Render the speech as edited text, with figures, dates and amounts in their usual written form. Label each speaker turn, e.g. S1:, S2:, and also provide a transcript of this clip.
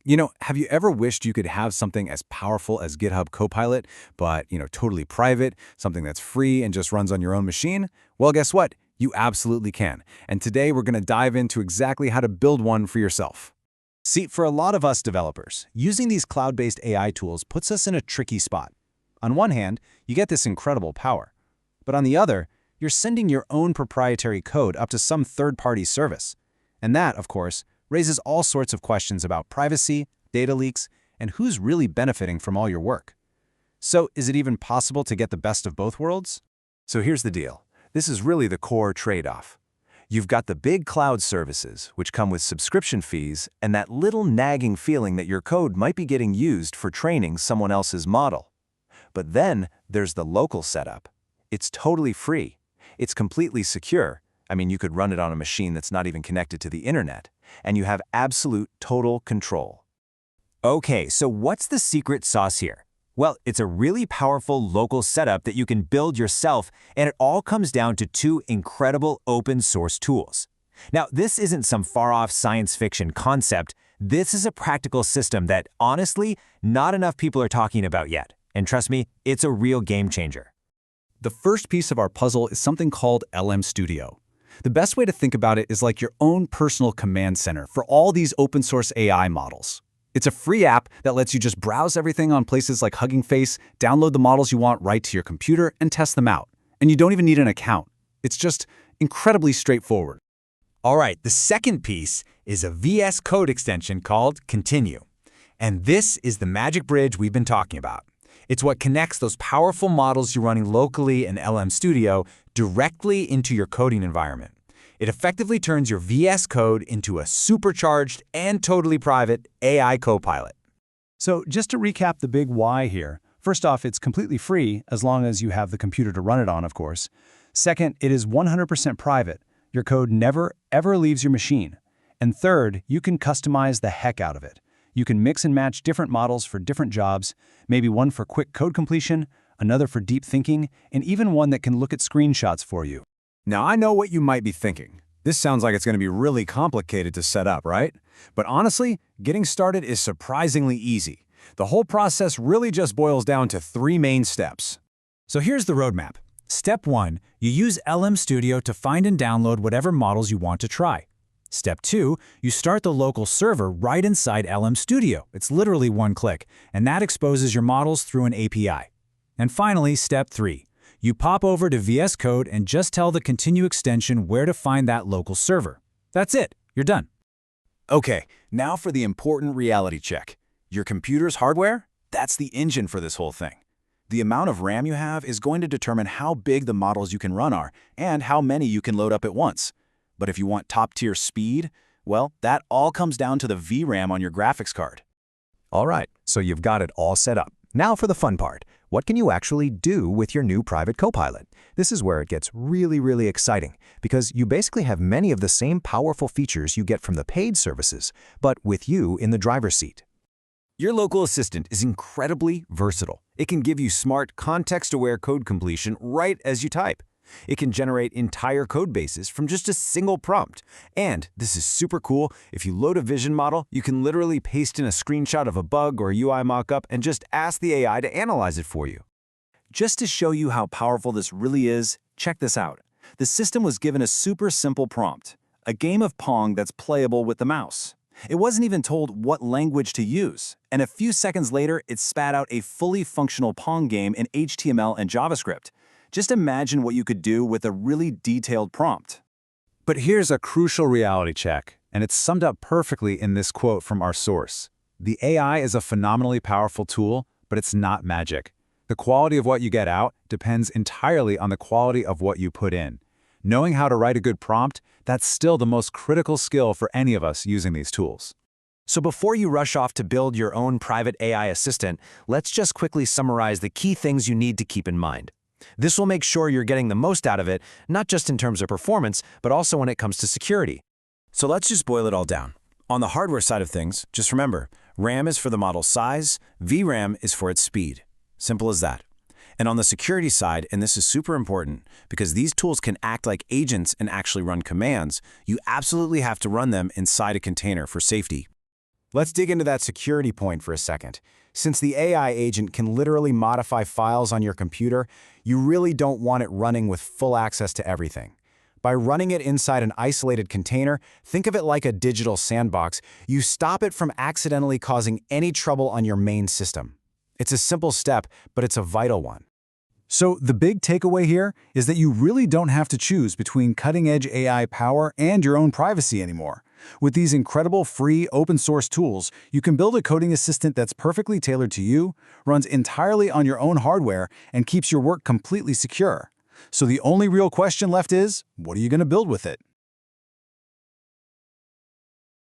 S1: Have you ever wished you could have something as powerful as GitHub Copilot, but, totally private, something that's free and just runs on your own machine? Well, guess what? You absolutely can. And today we're going to dive into exactly how to build one for yourself.
S2: See, for a lot of us developers, using these cloud-based AI tools puts us in a tricky spot. On one hand, you get this incredible power. But on the other, you're sending your own proprietary code up to some third-party service. And that, of course, raises all sorts of questions about privacy, data leaks, and who's really benefiting from all your work. So, is it even possible to get the best of both worlds?
S1: So here's the deal. This is really the core trade-off. You've got the big cloud services, which come with subscription fees, and that little nagging feeling that your code might be getting used for training someone else's model. But then there's the local setup. It's totally free. It's completely secure. You could run it on a machine that's not even connected to the internet, and you have absolute total control.
S2: Okay, so what's the secret sauce here? Well, it's a really powerful local setup that you can build yourself, and it all comes down to two incredible open source tools. Now, this isn't some far-off science fiction concept. This is a practical system that, honestly, not enough people are talking about yet. And trust me, it's a real game changer.
S1: The first piece of our puzzle is something called LM Studio. The best way to think about it is like your own personal command center for all these open source AI models. It's a free app that lets you just browse everything on places like Hugging Face, download the models you want right to your computer, and test them out. And you don't even need an account. It's just incredibly straightforward.
S2: All right, the second piece is a VS Code extension called Continue. And this is the magic bridge we've been talking about. It's what connects those powerful models you're running locally in LM Studio directly into your coding environment. It effectively turns your VS Code into a supercharged and totally private AI copilot.
S3: So just to recap the big why here, first off, it's completely free as long as you have the computer to run it on, of course. Second, it is 100% private. Your code never, ever leaves your machine. And third, you can customize the heck out of it. You can mix and match different models for different jobs, maybe one for quick code completion, another for deep thinking, and even one that can look at screenshots for you.
S1: Now, I know what you might be thinking. This sounds like it's going to be really complicated to set up, right? But honestly, getting started is surprisingly easy. The whole process really just boils down to 3 main steps.
S2: So here's the roadmap. Step 1, you use LM Studio to find and download whatever models you want to try. Step 2, you start the local server right inside LM Studio. It's literally one click, and that exposes your models through an API. And finally, Step 3, you pop over to VS Code and just tell the Continue extension where to find that local server. That's it. You're done.
S1: Okay, now for the important reality check. Your computer's hardware? That's the engine for this whole thing. The amount of RAM you have is going to determine how big the models you can run are and how many you can load up at once. But if you want top-tier speed, well, that all comes down to the VRAM on your graphics card.
S2: All right, so you've got it all set up. Now for the fun part. What can you actually do with your new private copilot? This is where it gets really exciting, because you basically have many of the same powerful features you get from the paid services, but with you in the driver's seat. Your local assistant is incredibly versatile. It can give you smart, context-aware code completion right as you type. It can generate entire code bases from just a single prompt. And, this is super cool, if you load a vision model, you can literally paste in a screenshot of a bug or a UI mockup and just ask the AI to analyze it for you. Just to show you how powerful this really is, check this out. The system was given a super simple prompt, a game of Pong that's playable with the mouse. It wasn't even told what language to use, and a few seconds later, it spat out a fully functional Pong game in HTML and JavaScript. Just imagine what you could do with a really detailed prompt.
S1: But here's a crucial reality check, and it's summed up perfectly in this quote from our source. The AI is a phenomenally powerful tool, but it's not magic. The quality of what you get out depends entirely on the quality of what you put in. Knowing how to write a good prompt, that's still the most critical skill for any of us using these tools.
S2: So before you rush off to build your own private AI assistant, let's just quickly summarize the key things you need to keep in mind. This will make sure you're getting the most out of it, not just in terms of performance, but also when it comes to security. So let's just boil it all down. On the hardware side of things, just remember, RAM is for the model size, VRAM is for its speed. Simple as that. And on the security side, and this is super important, because these tools can act like agents and actually run commands, you absolutely have to run them inside a container for safety. Let's dig into that security point for a second. Since the AI agent can literally modify files on your computer, you really don't want it running with full access to everything. By running it inside an isolated container, think of it like a digital sandbox. You stop it from accidentally causing any trouble on your main system. It's a simple step, but it's a vital one.
S3: So the big takeaway here is that you really don't have to choose between cutting-edge AI power and your own privacy anymore. With these incredible free open-source tools, you can build a coding assistant that's perfectly tailored to you, runs entirely on your own hardware, and keeps your work completely secure. So the only real question left is, what are you going to build with it?